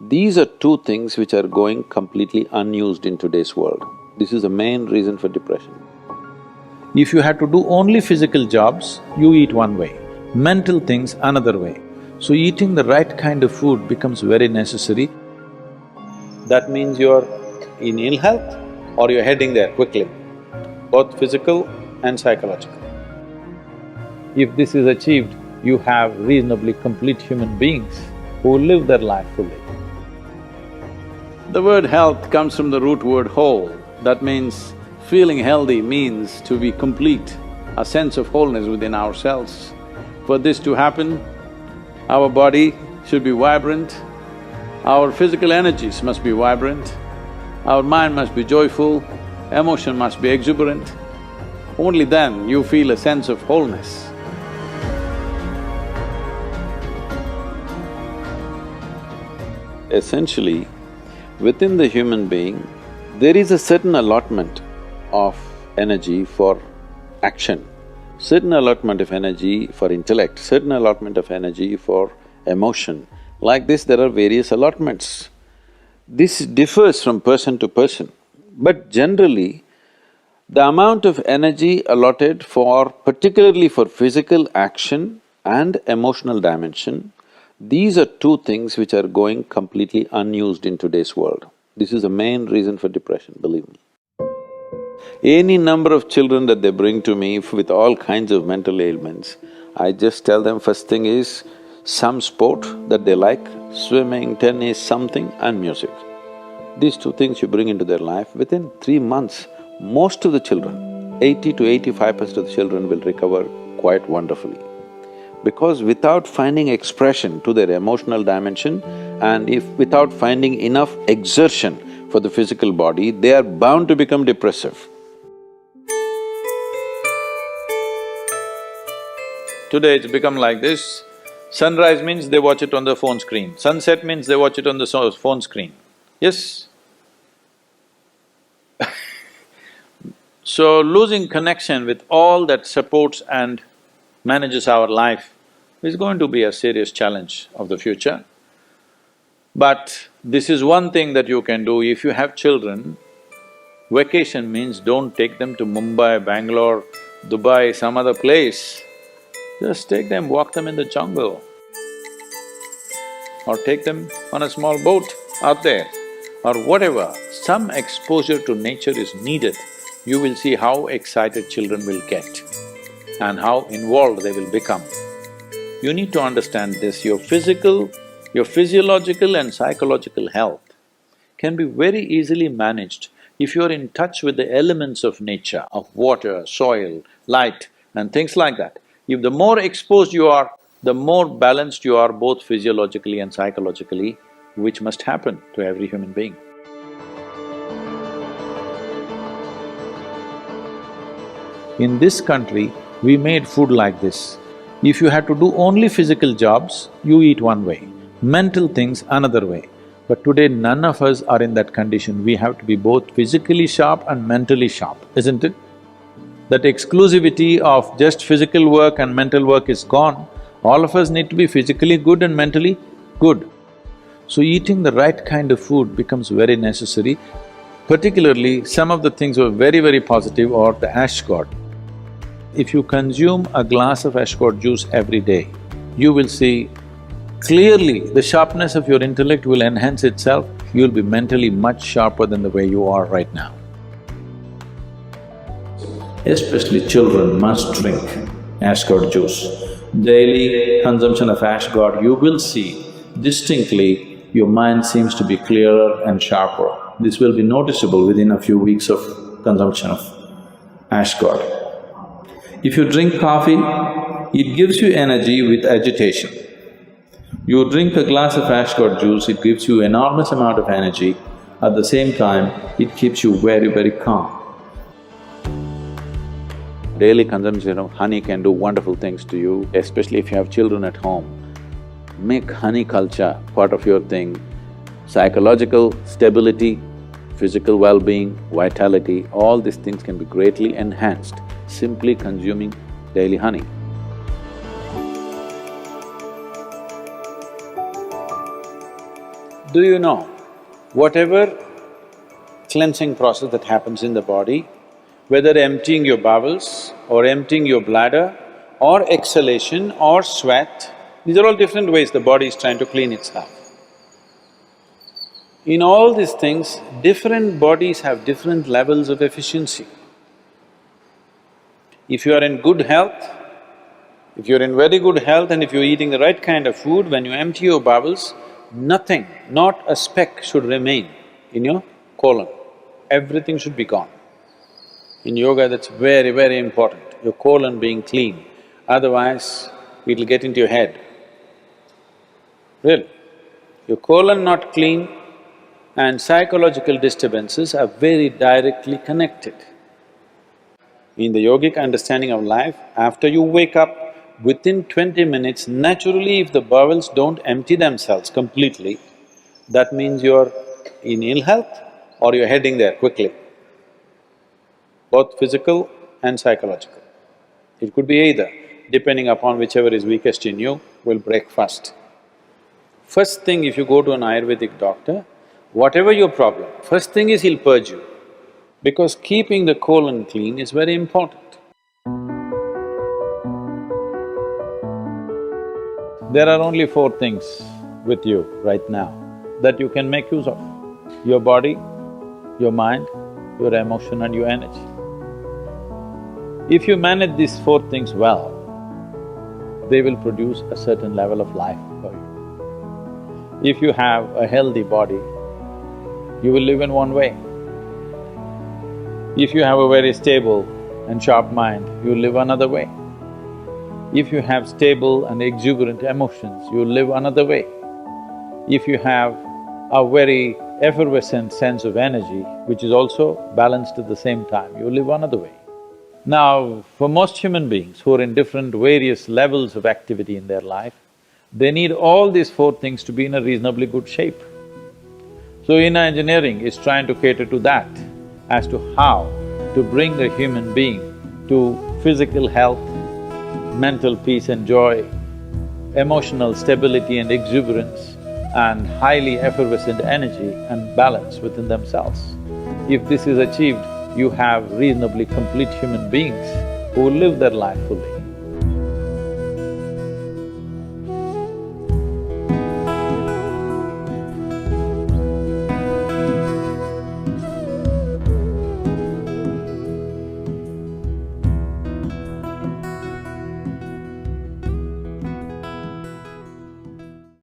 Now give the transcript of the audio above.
These are two things which are going completely unused in today's world. This is the main reason for depression. If you had to do only physical jobs, you eat one way, mental things another way. So eating the right kind of food becomes very necessary. That means you're in ill health or you're heading there quickly, both physical and psychological. If this is achieved, you have reasonably complete human beings who live their life fully. The word health comes from the root word whole. That means feeling healthy means to be complete, a sense of wholeness within ourselves. For this to happen, our body should be vibrant, our physical energies must be vibrant, our mind must be joyful, emotion must be exuberant. Only then you feel a sense of wholeness. Essentially, within the human being, there is a certain allotment of energy for action, certain allotment of energy for intellect, certain allotment of energy for emotion. Like this, there are various allotments. This differs from person to person, but generally, the amount of energy allotted particularly for physical action and emotional dimension, these are two things which are going completely unused in today's world. This is the main reason for depression, believe me. Any number of children that they bring to me with all kinds of mental ailments, I just tell them first thing is some sport that they like, swimming, tennis, something, and music. These two things you bring into their life, within 3 months, most of the children, 80 to 85% of the children will recover quite wonderfully. Because without finding expression to their emotional dimension and without finding enough exertion for the physical body, they are bound to become depressive. Today it's become like this, sunrise means they watch it on the phone screen, sunset means they watch it on the phone screen. Yes? So losing connection with all that supports and manages our life is going to be a serious challenge of the future. But this is one thing that you can do. If you have children, vacation means don't take them to Mumbai, Bangalore, Dubai, some other place. Just take them, walk them in the jungle. Or take them on a small boat out there, or whatever. Some exposure to nature is needed. You will see how excited children will get and how involved they will become. You need to understand this, your physiological and psychological health can be very easily managed if you're in touch with the elements of nature, of water, soil, light and things like that. If the more exposed you are, the more balanced you are both physiologically and psychologically, which must happen to every human being. In this country, we made food like this. If you had to do only physical jobs, you eat one way, mental things another way. But today none of us are in that condition. We have to be both physically sharp and mentally sharp, isn't it? That exclusivity of just physical work and mental work is gone. All of us need to be physically good and mentally good. So eating the right kind of food becomes very necessary. Particularly, some of the things were very positive are the ash god. If you consume a glass of ash god juice every day, you will see clearly the sharpness of your intellect will enhance itself, you'll be mentally much sharper than the way you are right now. Especially children must drink ash god juice. Daily consumption of ash god, you will see distinctly your mind seems to be clearer and sharper. This will be noticeable within a few weeks of consumption of ash god. If you drink coffee, it gives you energy with agitation. You drink a glass of ash god juice, it gives you enormous amount of energy. At the same time, it keeps you very calm. Daily consumption of honey can do wonderful things to you, especially if you have children at home. Make honey culture part of your thing. Psychological stability, physical well-being, vitality, all these things can be greatly enhanced simply consuming daily honey. Do you know, whatever cleansing process that happens in the body, whether emptying your bowels or emptying your bladder or exhalation or sweat, these are all different ways the body is trying to clean itself. In all these things, different bodies have different levels of efficiency. If you are in good health, if you're in very good health and if you're eating the right kind of food, when you empty your bowels, nothing, not a speck should remain in your colon. Everything should be gone. In yoga, that's very, very important, your colon being clean, otherwise it'll get into your head. Really. Your colon not clean and psychological disturbances are very directly connected. In the yogic understanding of life, after you wake up, within 20 minutes, naturally if the bowels don't empty themselves completely, that means you're in ill health or you're heading there quickly, both physical and psychological. It could be either, depending upon whichever is weakest in you, will break first. First thing, if you go to an Ayurvedic doctor, whatever your problem, first thing is he'll purge you, because keeping the colon clean is very important. There are only four things with you right now that you can make use of: your body, your mind, your emotion and your energy. If you manage these four things well, they will produce a certain level of life for you. If you have a healthy body, you will live in one way. If you have a very stable and sharp mind, you live another way. If you have stable and exuberant emotions, you live another way. If you have a very effervescent sense of energy, which is also balanced at the same time, you live another way. Now, for most human beings who are in different various levels of activity in their life, they need all these four things to be in a reasonably good shape. So inner engineering is trying to cater to that, as to how to bring a human being to physical health, mental peace and joy, emotional stability and exuberance, and highly effervescent energy and balance within themselves. If this is achieved, you have reasonably complete human beings who will live their life fully.